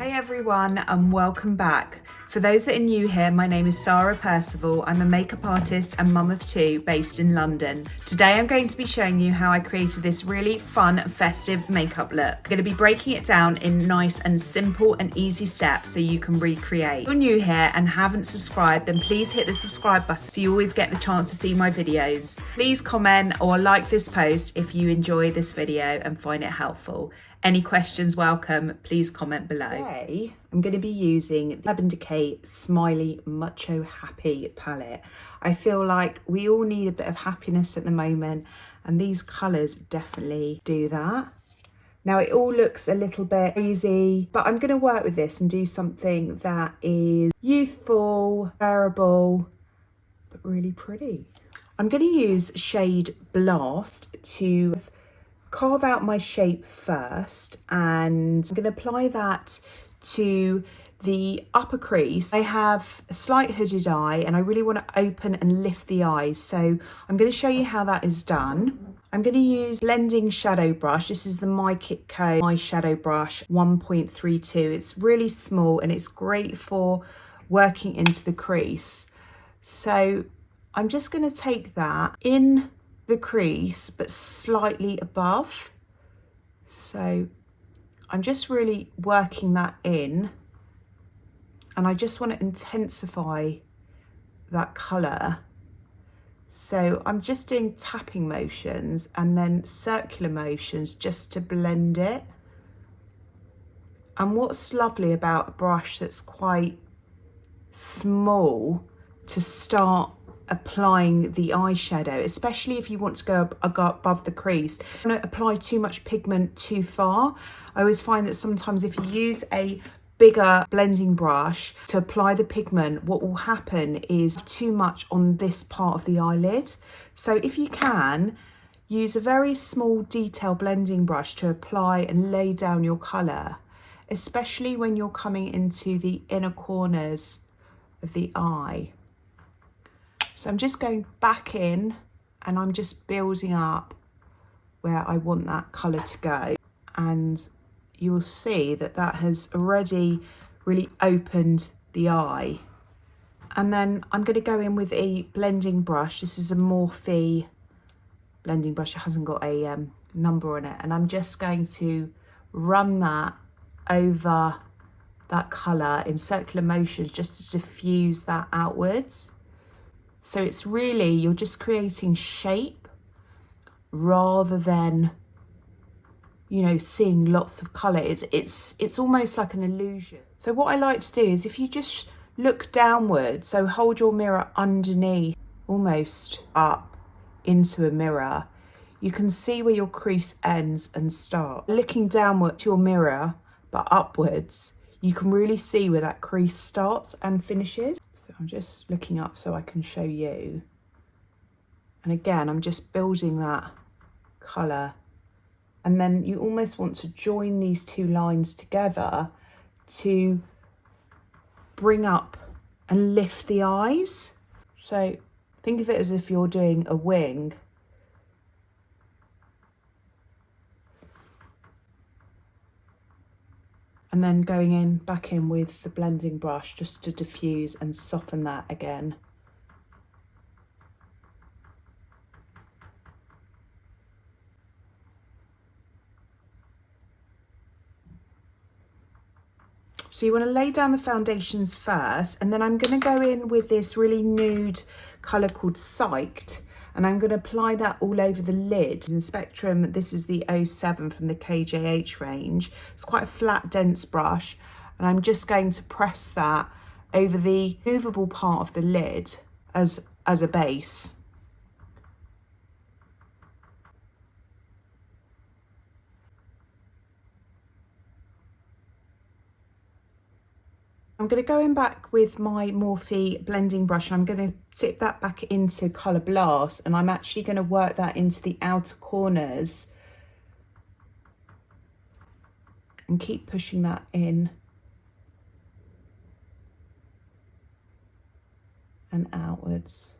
Hey everyone and welcome back. For those that are new here, my name is Sarah Percival. I'm a makeup artist and mum of two based in London. Today I'm going to be showing you how I created this really fun festive makeup look. I'm going to be breaking it down in nice and simple and easy steps so you can recreate. If you're new here and haven't subscribed, then please hit the subscribe button so you always get the chance to see my videos. Please comment or like this post if you enjoy this video and find it helpful. Any questions welcome, please comment below. Today, I'm going to be using the Glam and Decay Smiley Mucho Happy palette. I feel like we all need a bit of happiness at the moment, and these colours definitely do that. Now it all looks a little bit crazy, but I'm going to work with this and do something that is youthful, wearable, but really pretty. I'm going to use shade Blast to carve out my shape first, and I'm going to apply that to the upper crease. I have a slight hooded eye and I really want to open and lift the eyes, so I'm going to show you how that is done. I'm going to use blending shadow brush. This is the My Kit Co eyeshadow brush 1.32. It's really small and it's great for working into the crease. So I'm just going to take that in the crease but slightly above, so I'm just really working that in, and I just want to intensify that colour. So I'm just doing tapping motions and then circular motions just to blend it. And what's lovely about a brush that's quite small to start applying the eyeshadow, especially if you want to go above the crease, don't apply too much pigment too far. I always find that sometimes if you use a bigger blending brush to apply the pigment, what will happen is too much on this part of the eyelid. So if you can, use a very small detail blending brush to apply and lay down your colour, especially when you're coming into the inner corners of the eye. So I'm just going back in and I'm just building up where I want that colour to go. And you will see that that has already really opened the eye. And then I'm going to go in with a blending brush. This is a Morphe blending brush. It hasn't got a number on it. And I'm just going to run that over that colour in circular motions just to diffuse that outwards. So it's really, you're just creating shape rather than, you know, seeing lots of colour. It's almost like an illusion. So what I like to do is if you just look downward, so hold your mirror underneath, almost up into a mirror, you can see where your crease ends and starts. Looking downward to your mirror, but upwards, you can really see where that crease starts and finishes. So I'm just looking up so I can show you. And again, I'm just building that colour. And then you almost want to join these two lines together to bring up and lift the eyes. So think of it as if you're doing a wing. And then going in, back in with the blending brush just to diffuse and soften that again. So you want to lay down the foundations first, and then I'm going to go in with this really nude colour called Psyched, and I'm going to apply that all over the lid. In Spectrum, this is the 07 from the KJH range. It's quite a flat, dense brush, and I'm just going to press that over the movable part of the lid as a base. I'm going to go in back with my Morphe blending brush, and I'm going to tip that back into Colour Blast, and I'm actually going to work that into the outer corners and keep pushing that in and outwards.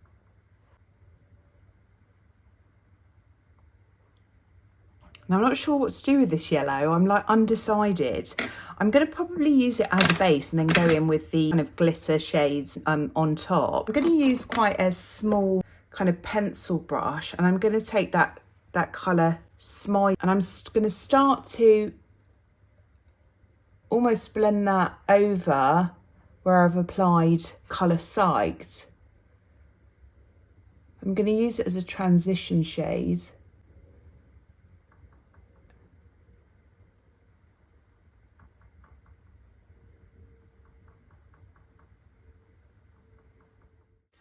And I'm not sure what to do with this yellow. I'm like undecided. I'm going to probably use it as a base and then go in with the kind of glitter shades on top. I'm going to use quite a small kind of pencil brush, and I'm going to take that colour Smiley, and I'm going to start to almost blend that over where I've applied colour Psyched. I'm going to use it as a transition shade.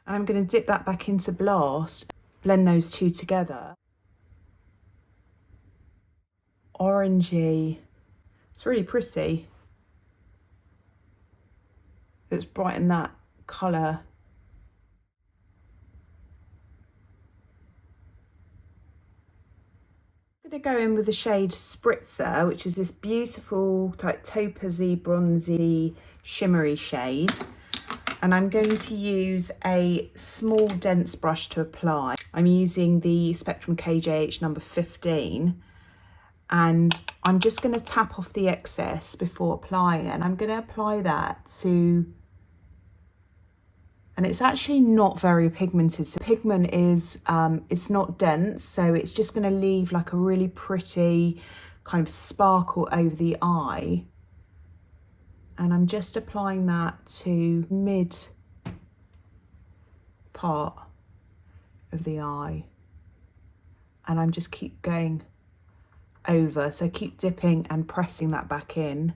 And I'm going to dip that back into Blast, blend those two together. Orangey, it's really pretty. Let's brighten that colour. I'm going to go in with the shade Spritzer, which is this beautiful like topazy, bronzy, shimmery shade. And I'm going to use a small dense brush to apply. I'm using the Spectrum KJH number 15, and I'm just going to tap off the excess before applying it. And I'm going to apply that to, and it's actually not very pigmented. So pigment is, it's not dense, so it's just going to leave like a really pretty kind of sparkle over the eye. And I'm just applying that to mid part of the eye. And I'm just keep going over. So keep dipping and pressing that back in,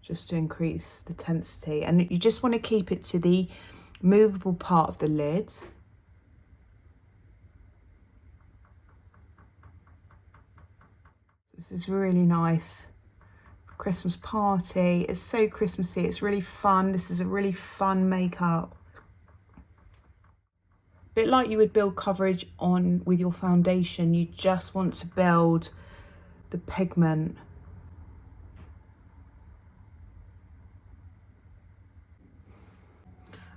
just to increase the intensity. And you just want to keep it to the movable part of the lid. This is really nice. Christmas party. It's so Christmassy. It's really fun. This is a really fun makeup. A bit like you would build coverage on with your foundation, you just want to build the pigment.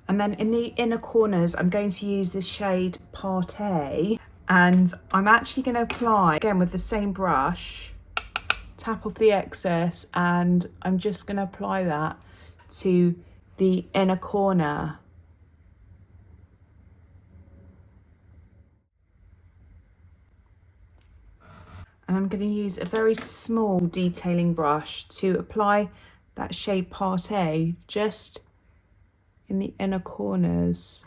And then in the inner corners, I'm going to use this shade Party, and I'm actually going to apply again with the same brush, tap off the excess, and I'm just going to apply that to the inner corner. And I'm going to use a very small detailing brush to apply that shade Party just in the inner corners,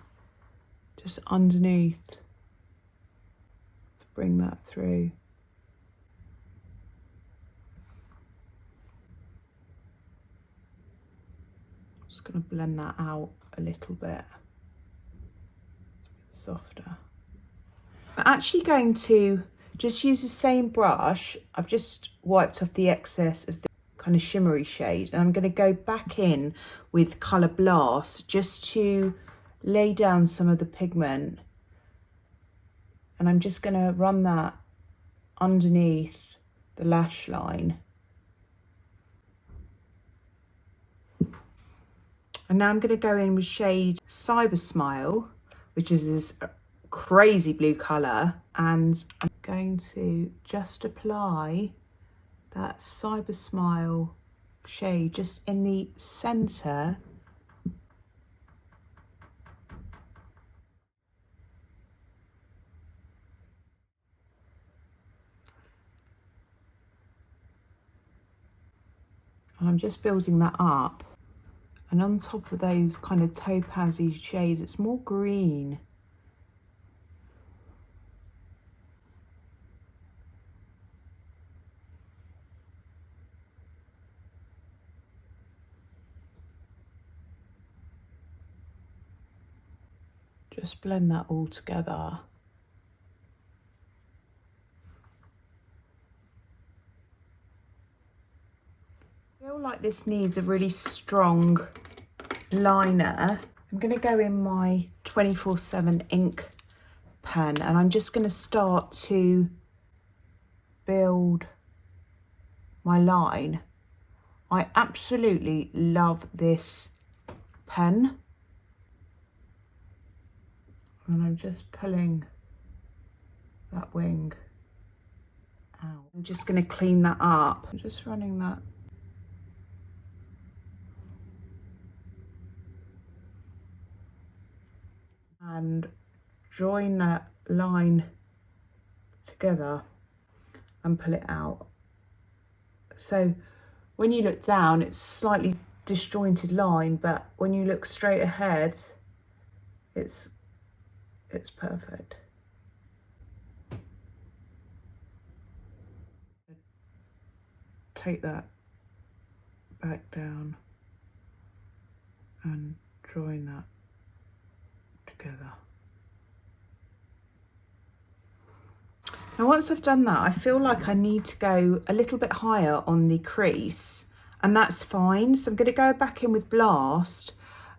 just underneath, to bring that through. Just going to blend that out a little bit, softer. I'm actually going to just use the same brush. I've just wiped off the excess of the kind of shimmery shade, and I'm going to go back in with Colour Blast just to lay down some of the pigment, and I'm just going to run that underneath the lash line. And now I'm going to go in with shade Cyber Smile, which is this crazy blue colour, and I'm going to just apply that Cyber Smile shade just in the centre . And I'm just building that up. And on top of those kind of topazy shades, it's more green. Just blend that all together. I feel like this needs a really strong liner. I'm going to go in my 24/7 ink pen, and I'm just going to start to build my line. I absolutely love this pen. And I'm just pulling that wing out. I'm just going to clean that up. I'm just running that. And join that line together and pull it out. So when you look down, it's slightly disjointed line, but when you look straight ahead, it's perfect. Take that back down and join that together. Now once I've done that, I feel like I need to go a little bit higher on the crease, and that's fine. So I'm going to go back in with Blast,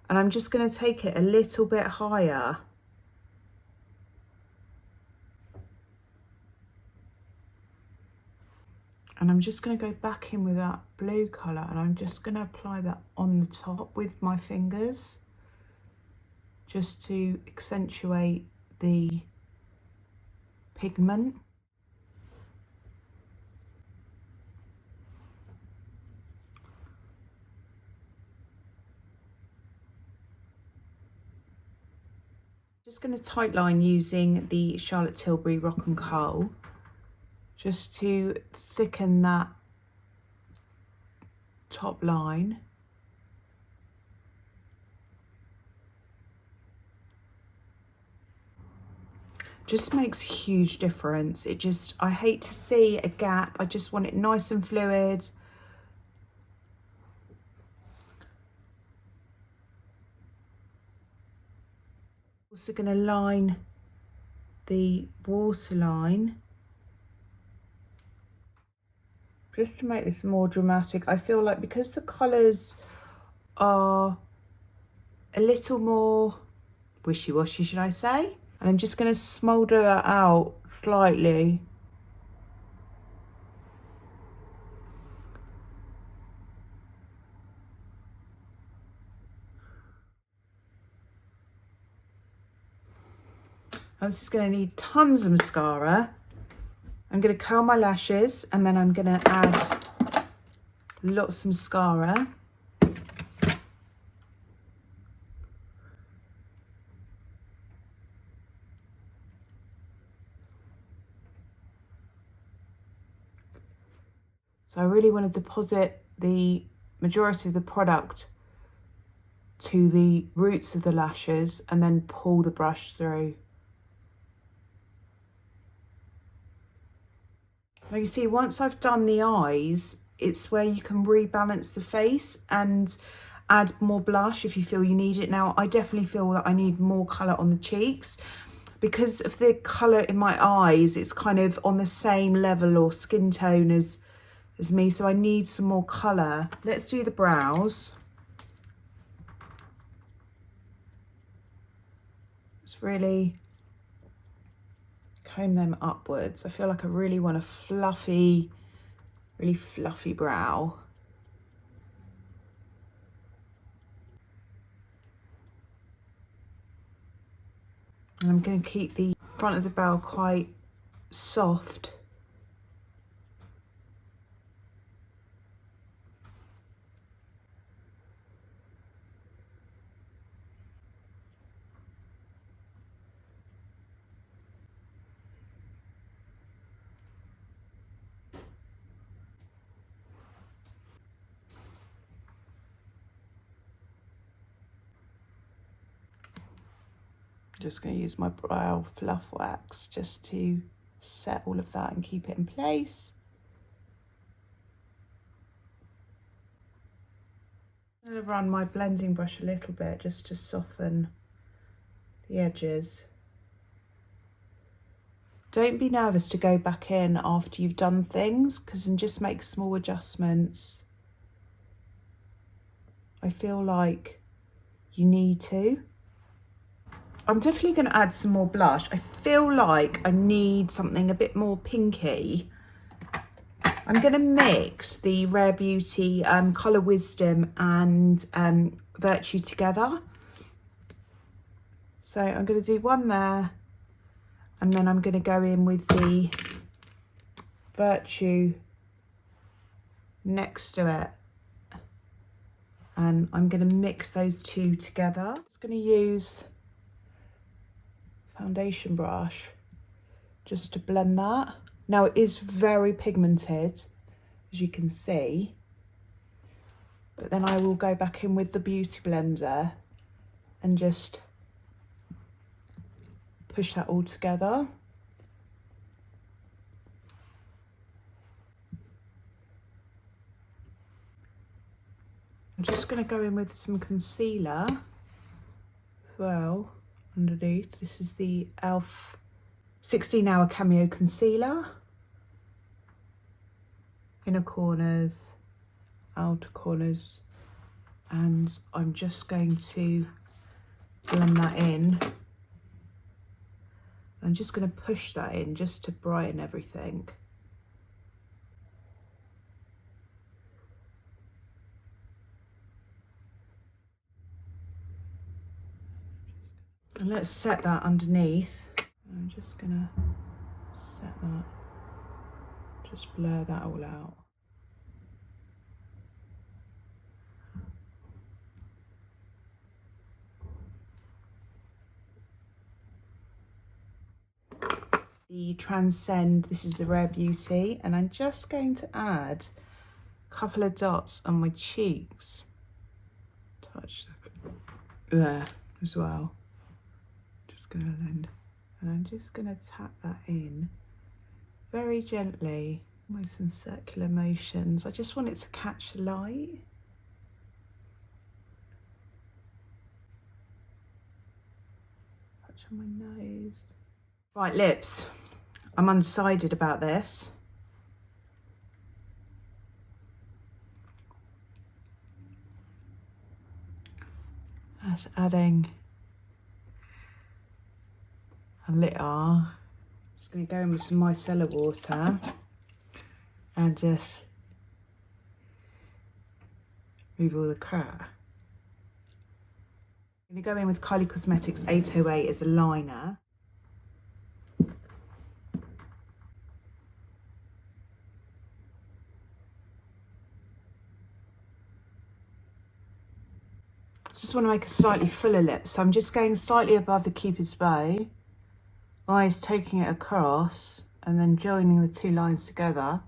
and I'm just going to take it a little bit higher. And I'm just going to go back in with that blue colour, and I'm just going to apply that on the top with my fingers, just to accentuate the pigment. Just going to tight line using the Charlotte Tilbury Rock and Coal, just to thicken that top line. Just makes a huge difference. I hate to see a gap. I just want it nice and fluid. Also going to line the waterline just to make this more dramatic. I feel like because the colours are a little more wishy-washy, should I say? And I'm just going to smoulder that out slightly. And this is going to need tons of mascara. I'm going to curl my lashes, and then I'm going to add lots of mascara. So I really want to deposit the majority of the product to the roots of the lashes and then pull the brush through. Now you see, once I've done the eyes, it's where you can rebalance the face and add more blush if you feel you need it. Now, I definitely feel that I need more colour on the cheeks. Because of the colour in my eyes, it's kind of on the same level or skin tone as me, so I need some more colour. Let's do the brows. Just really comb them upwards. I feel like I really want a really fluffy brow. And I'm going to keep the front of the brow quite soft. Just going to use my brow fluff wax just to set all of that and keep it in place. I'm going to run my blending brush a little bit just to soften the edges. Don't be nervous to go back in after you've done things, because then just make small adjustments. I feel like you need to. I'm definitely going to add some more blush. I feel like I need something a bit more pinky. I'm going to mix the Rare Beauty Colour Wisdom and Virtue together. So I'm going to do one there And then I'm going to go in with the Virtue next to it. And I'm going to mix those two together. I'm just going to use foundation brush just to blend that. Now it is very pigmented, as you can see. But then I will go back in with the beauty blender and just push that all together. I'm just going to go in with some concealer as well underneath. This is the e.l.f. 16-hour Cameo Concealer. Inner corners, outer corners, and I'm just going to blend that in. I'm just going to push that in just to brighten everything. And let's set that underneath. I'm just going to set that, just blur that all out. The Transcend, this is the Rare Beauty, and I'm just going to add a couple of dots on my cheeks. Touch there as well. Just going to blend, and I'm just going to tap that in very gently, almost in circular motions. I just want it to catch the light. Touch on my nose. Right, lips. I'm undecided about this. Just adding a little. Just going to go in with some micellar water and just remove all the crap. I'm going to go in with Kylie Cosmetics 808 as a liner. Just want to make a slightly fuller lip, so I'm just going slightly above the Cupid's bow, eyes taking it across and then joining the two lines together.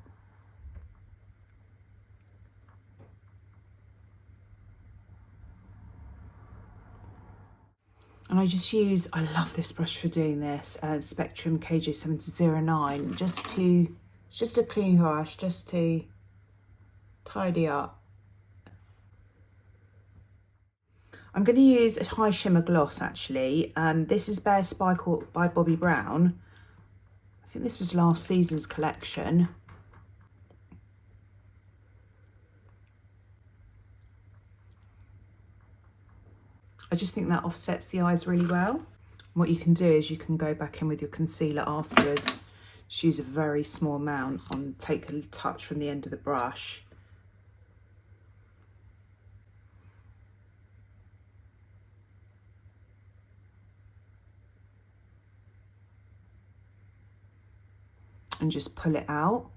And I just use, I love this brush for doing this, Spectrum KJ7009, just a clean brush, just to tidy up. I'm going to use a high shimmer gloss actually. This is Bare Sparkle by Bobbi Brown. I think this was last season's collection. I just think that offsets the eyes really well. And what you can do is you can go back in with your concealer afterwards. Just use a very small amount and take a touch from the end of the brush. And just pull it out.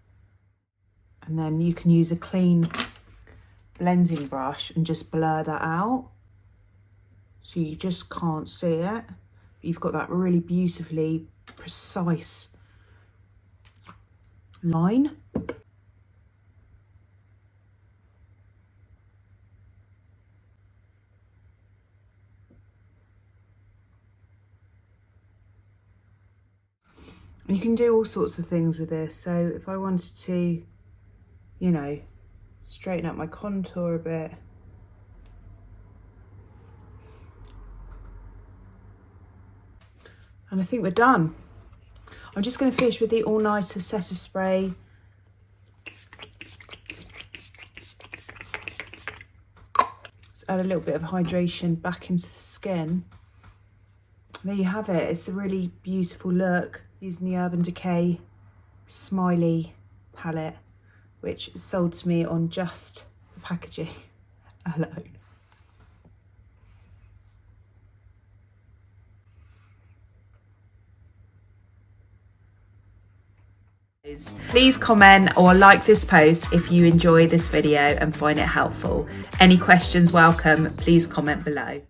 And then you can use a clean blending brush and just blur that out. So you just can't see it. You've got that really beautifully precise line. You can do all sorts of things with this. So if I wanted to, you know, straighten up my contour a bit. And I think we're done. I'm just going to finish with the All Nighter Setter Spray. Let's add a little bit of hydration back into the skin. There you have it. It's a really beautiful look using the Urban Decay Smiley palette, which is sold to me on just the packaging alone. Please comment or like this post if you enjoy this video and find it helpful. Any questions welcome, please comment below.